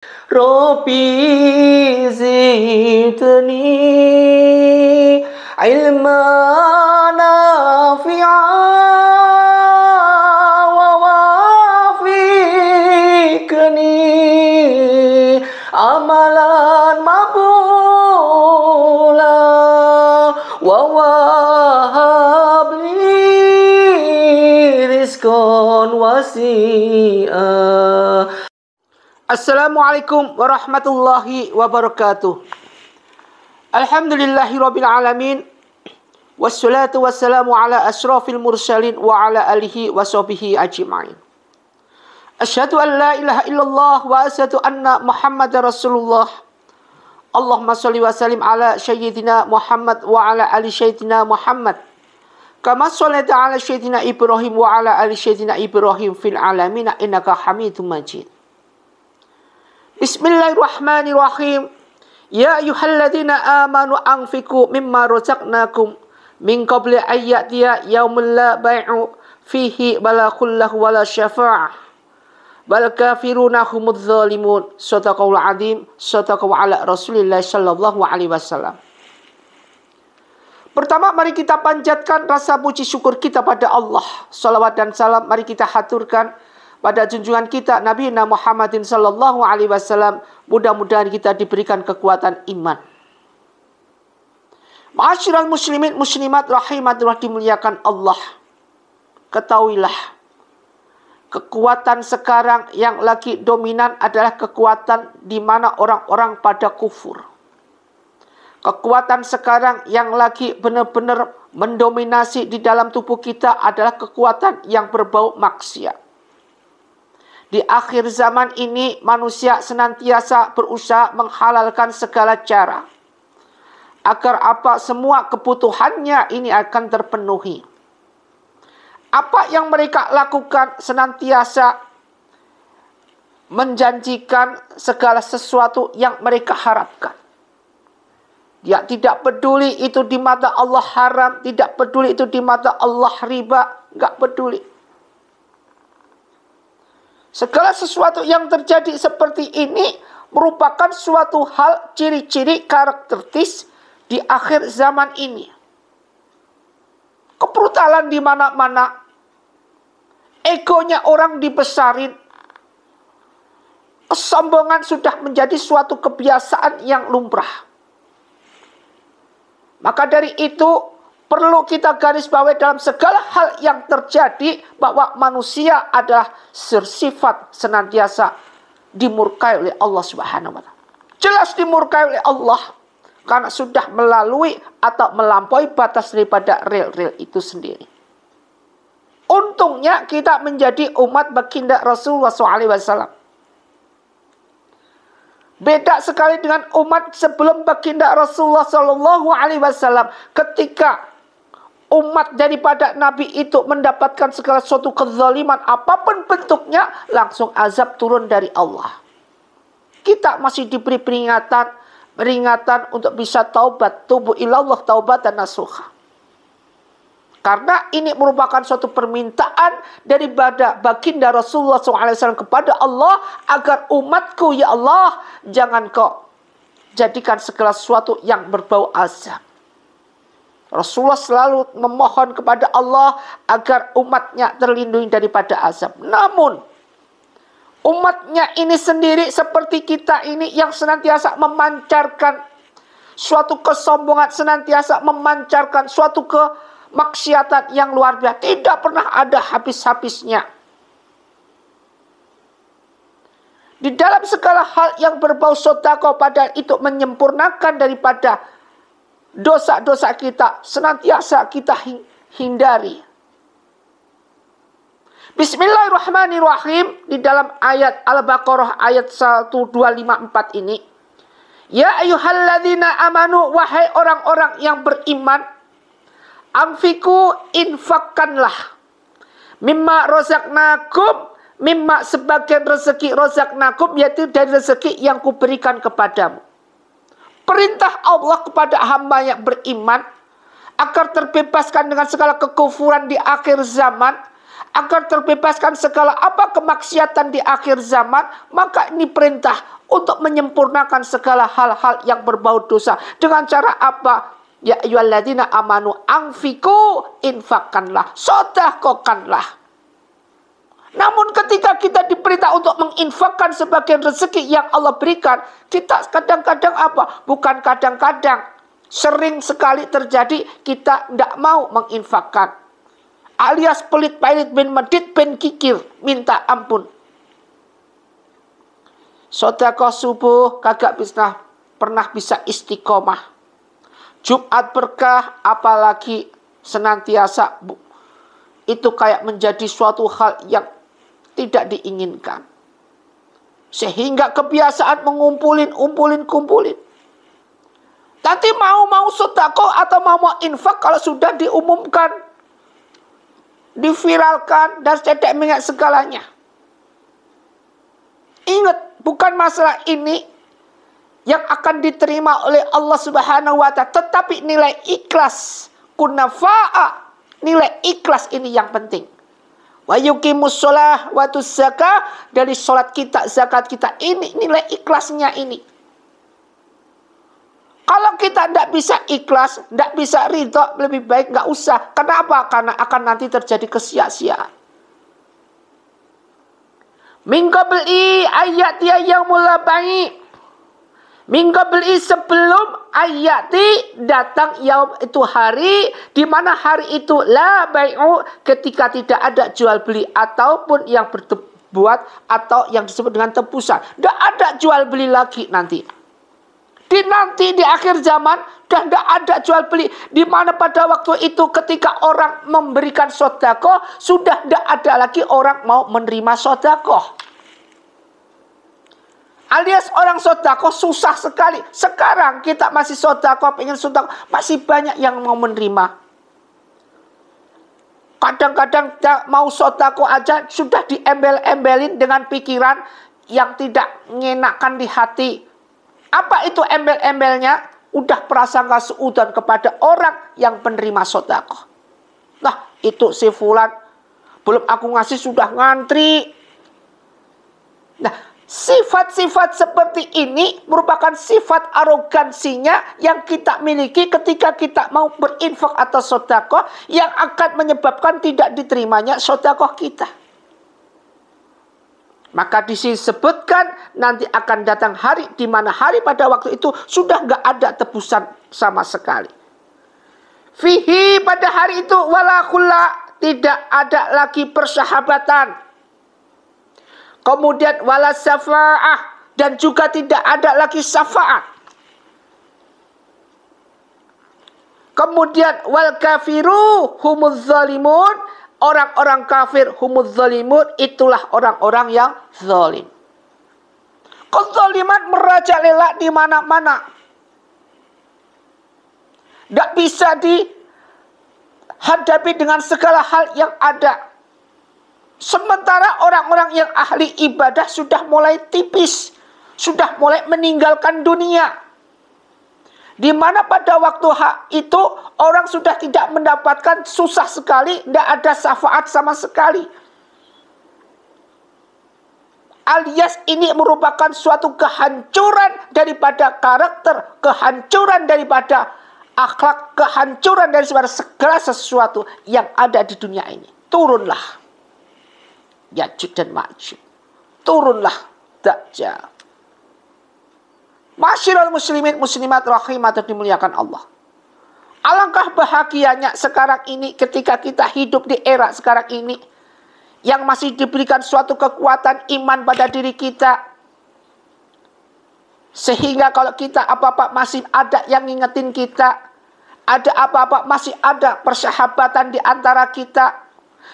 ربي زدني علما نافعا ووافقني عملا مقبولا ووهب لي رزقا واسعا. Assalamualaikum warahmatullahi wabarakatuh. Alhamdulillahirabbil alamin. Wassalatu wassalamu ala asyrafil mursalin wa ala alihi wa sahbihi ajma'in. Asyhadu an la ilaha illallah wa asyhadu anna Muhammadar Rasulullah. Allahumma shalli wa sallim ala sayyidina Muhammad wa ala ali sayyidina Muhammad. Kama shallaita ala sayyidina Ibrahim wa ala ali sayyidina Ibrahim fil alamin innaka Hamidum Majid. Bismillahirrahmanirrahim. Ya ayyuhalladzina amanu anfiqu mimma razaqnakum min qabli ayyatiya yaumul la bai'u fihi wala khullah wala syafa'ah wal kafiruna humudz zalimun. Shadaqallahul azim. Shadaqallahu ala Rasulillah sallallahu alaihi wasallam. Pertama, mari kita panjatkan rasa puji syukur kita pada Allah. Salawat dan salam mari kita haturkan pada junjungan kita Nabi Muhammadin sallallahu alaihi wasallam. Mudah-mudahan kita diberikan kekuatan iman. Ma'asyiral muslimin muslimat rahimatullah dimuliakan Allah. Ketahuilah, kekuatan sekarang yang lagi dominan adalah kekuatan di mana orang-orang pada kufur. Kekuatan sekarang yang lagi benar-benar mendominasi di dalam tubuh kita adalah kekuatan yang berbau maksiat. Di akhir zaman ini manusia senantiasa berusaha menghalalkan segala cara agar semua kebutuhannya ini akan terpenuhi. Apa yang mereka lakukan senantiasa menjanjikan segala sesuatu yang mereka harapkan. Dia tidak peduli itu di mata Allah haram, tidak peduli itu di mata Allah riba, nggak peduli. Segala sesuatu yang terjadi seperti ini merupakan suatu hal ciri-ciri karakteristik di akhir zaman ini. Kebrutalan di mana-mana, egonya orang dibesarin, kesombongan sudah menjadi suatu kebiasaan yang lumrah. Maka dari itu perlu kita garis bawahi dalam segala hal yang terjadi bahwa manusia adalah bersifat senantiasa dimurkai oleh Allah Subhanahu wa taala. Jelas dimurkai oleh Allah karena sudah melalui atau melampaui batas daripada rel-rel itu sendiri. Untungnya kita menjadi umat baginda Rasulullah SAW. Beda sekali dengan umat sebelum baginda Rasulullah SAW. Ketika umat daripada Nabi itu mendapatkan segala suatu kezaliman apapun bentuknya, langsung azab turun dari Allah. Kita masih diberi peringatan untuk bisa taubat, tubu ilallah taubatan nasuha. Karena ini merupakan suatu permintaan daripada baginda Rasulullah SAW kepada Allah agar umatku, ya Allah, jangan kau jadikan segala sesuatu yang berbau azab. Rasulullah selalu memohon kepada Allah agar umatnya terlindungi daripada azab. Namun, umatnya ini sendiri seperti kita ini yang senantiasa memancarkan suatu kesombongan, senantiasa memancarkan suatu kemaksiatan yang luar biasa. Tidak pernah ada habis-habisnya. Di dalam segala hal yang berbau sedekah, padahal itu menyempurnakan daripada dosa-dosa kita, senantiasa kita hindari. Bismillahirrahmanirrahim. Di dalam ayat Al-Baqarah ayat 1254 ini, ya ayyuhalladzina amanu, wahai orang-orang yang beriman, anfiku, infakkanlah, mimma razaqnakum, mimma sebagian rezeki, razaqnakum yaitu dari rezeki yang kuberikan kepadamu. Perintah Allah kepada hamba yang beriman agar terbebaskan dengan segala kekufuran di akhir zaman, agar terbebaskan segala kemaksiatan di akhir zaman, maka ini perintah untuk menyempurnakan segala hal-hal yang berbau dosa. Dengan cara apa? Ya ayyuhalladzina amanu anfiqu, infakkanlah, sedekahkanlah. Namun ketika kita diperintah untuk menginfakkan sebagian rezeki yang Allah berikan, kita kadang-kadang apa? Bukan kadang-kadang, sering sekali terjadi kita tidak mau menginfakkan. Alias pelit pailit bin medit bin kikir, minta ampun. Sedekah subuh kagak pernah bisa istiqomah. Jumat berkah, apalagi senantiasa, itu kayak menjadi suatu hal yang tidak diinginkan. Sehingga kebiasaan kumpulin. Nanti mau sedekah atau mau infak kalau sudah diumumkan, diviralkan, dan cetek minyak segalanya. Ingat, bukan masalah ini yang akan diterima oleh Allah Subhanahu wa Ta'ala, tetapi nilai ikhlas, kunafa'a, nilai ikhlas ini yang penting. Wa yuqimus shalah wa tuz zakah, dari salat kita, zakat kita, ini nilai ikhlasnya ini. Kalau kita tidak bisa ikhlas, tidak bisa ridho, lebih baik nggak usah. Kenapa? Karena akan nanti terjadi kesia-siaan. Min qabli ayati yaumul bai'. Min qabli, sebelum ayati datang yaum, itu hari, di mana hari itu la bai'u, ketika tidak ada jual beli ataupun yang berbuat atau yang disebut dengan tebusan. Tidak ada jual beli lagi nanti. Nanti di akhir zaman dan tidak ada jual beli, di mana pada waktu itu ketika orang memberikan sedekah, sudah tidak ada lagi orang mau menerima sedekah. Alias orang sedekah susah sekali. Sekarang kita masih sedekah, pengen sedekah, masih banyak yang mau menerima. Kadang-kadang mau sedekah aja sudah diembel-embelin dengan pikiran yang tidak mengenakan di hati. Apa itu embel-embelnya? Udah prasangka suudzon kepada orang yang penerima sedekah. Nah, itu si fulan belum aku ngasih sudah ngantri. Nah, sifat-sifat seperti ini merupakan sifat arogansinya yang kita miliki ketika kita mau berinfak atau sedekah, yang akan menyebabkan tidak diterimanya sedekah kita. Maka disebutkan nanti akan datang hari di mana hari pada waktu itu sudah nggak ada tebusan sama sekali. Fihi, pada hari itu wala khulla, tidak ada lagi persahabatan. Kemudian wala syafa'ah, dan juga tidak ada lagi syafaat. Kemudian wal kafiru humuz zalimun, orang-orang kafir humuz zalimun, itulah orang-orang yang zalim. Kezaliman merajalela di mana-mana. Tidak bisa dihadapi dengan segala hal yang ada. Sementara orang-orang yang ahli ibadah sudah mulai tipis, sudah mulai meninggalkan dunia. Di mana pada waktu itu orang sudah tidak mendapatkan, susah sekali, tidak ada syafaat sama sekali. Alias ini merupakan suatu kehancuran daripada karakter, kehancuran daripada akhlak, kehancuran dari segala sesuatu yang ada di dunia ini. Turunlah Ya'juj dan Ma'juj. Turunlah Dajjal. Masyiral muslimin muslimat rahimat dan dimuliakan Allah. Alangkah bahagianya sekarang ini ketika kita hidup di era sekarang ini, yang masih diberikan suatu kekuatan iman pada diri kita. Sehingga kalau kita apa-apa masih ada yang ngingetin kita, ada apa-apa masih ada persahabatan di antara kita.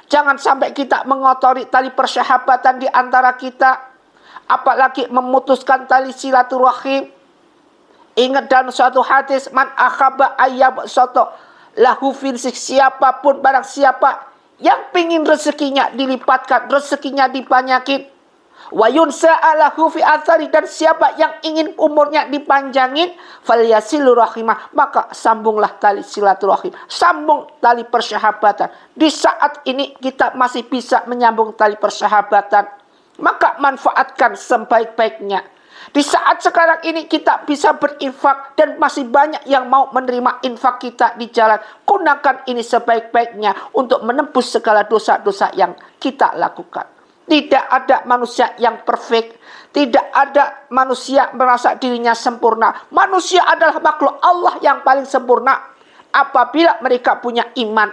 Jangan sampai kita mengotori tali persahabatan di antara kita, apalagi memutuskan tali silaturahim. Ingat dalam suatu hadis, man akhaba ayyab soto lahu firsik, siapapun barang siapa yang pingin rezekinya dilipatkan, rezekinya dibanyakin, wa yunsa'alahu fi athari, dan siapa yang ingin umurnya dipanjangin, falyasilu rahimah, maka sambunglah tali silaturahim, sambung tali persahabatan. Di saat ini kita masih bisa menyambung tali persahabatan, maka manfaatkan sebaik-baiknya. Di saat sekarang ini kita bisa berinfak dan masih banyak yang mau menerima infak kita di jalan. Gunakan ini sebaik-baiknya untuk menembus segala dosa-dosa yang kita lakukan. Tidak ada manusia yang perfect. Tidak ada manusia merasa dirinya sempurna. Manusia adalah makhluk Allah yang paling sempurna. Apabila mereka punya iman,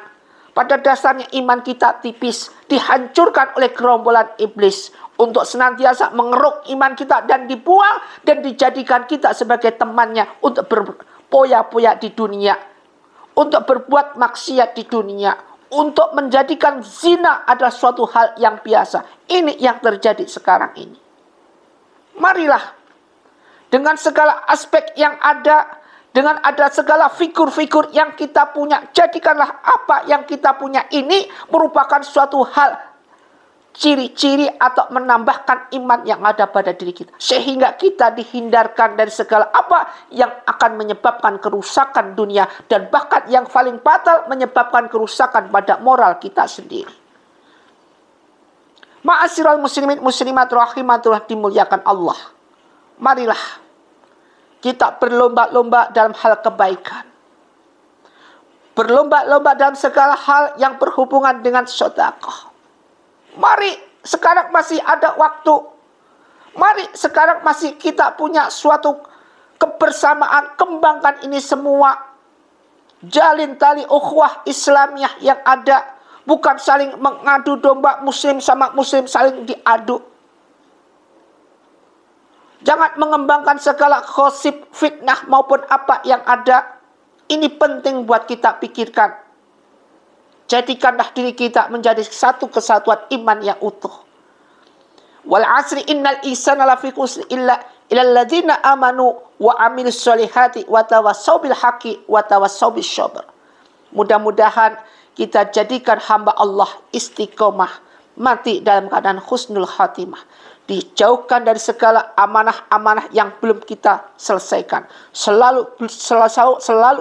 pada dasarnya iman kita tipis, dihancurkan oleh gerombolan iblis untuk senantiasa mengeruk iman kita dan dibuang dan dijadikan kita sebagai temannya untuk berpoya-poya di dunia, untuk berbuat maksiat di dunia, untuk menjadikan zina adalah suatu hal yang biasa. Ini yang terjadi sekarang ini. Marilah dengan segala aspek yang ada, dengan ada segala figur-figur yang kita punya, jadikanlah apa yang kita punya ini merupakan suatu hal ciri-ciri atau menambahkan iman yang ada pada diri kita, sehingga kita dihindarkan dari segala apa yang akan menyebabkan kerusakan dunia, dan bahkan yang paling fatal menyebabkan kerusakan pada moral kita sendiri. Ma'asyiral muslimin muslimat rahimatullah dimuliakan Allah. Marilah kita berlomba-lomba dalam hal kebaikan. Berlomba-lomba dalam segala hal yang berhubungan dengan sedekah. Mari sekarang masih ada waktu. Mari sekarang masih kita punya suatu kebersamaan. Kembangkan ini semua. Jalin tali ukhuwah Islamiyah yang ada. Bukan saling mengadu domba muslim sama muslim saling diadu. Jangan mengembangkan segala gosip, fitnah maupun apa yang ada. Ini penting buat kita pikirkan. Jadikanlah diri kita menjadi satu kesatuan iman yang utuh. Wal asri innal insana lafi khusr illa ilal ladzina amanu wa amilus solihati wa tawassaw bil haqqi wa tawassaw bis sabr. Mudah-mudahan kita jadikan hamba Allah istiqomah, mati dalam keadaan husnul khatimah, dijauhkan dari segala amanah-amanah yang belum kita selesaikan. Selalu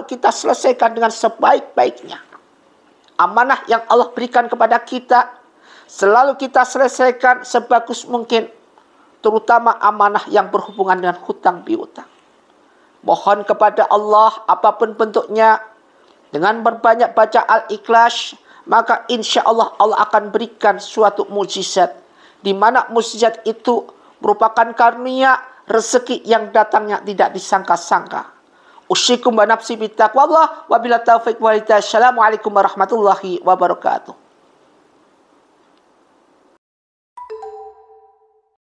kita selesaikan dengan sebaik-baiknya. Amanah yang Allah berikan kepada kita selalu kita selesaikan sebagus mungkin, terutama amanah yang berhubungan dengan hutang piutang. Mohon kepada Allah apapun bentuknya, dengan berbanyak baca Al-Ikhlas, maka insya Allah Allah akan berikan suatu mukjizat, di mana mukjizat itu merupakan karunia rezeki yang datangnya tidak disangka-sangka. Usyaikum wa nafsi bittaqwallah wa bila taufiq wal hidayah. Assalamualaikum warahmatullahi wabarakatuh.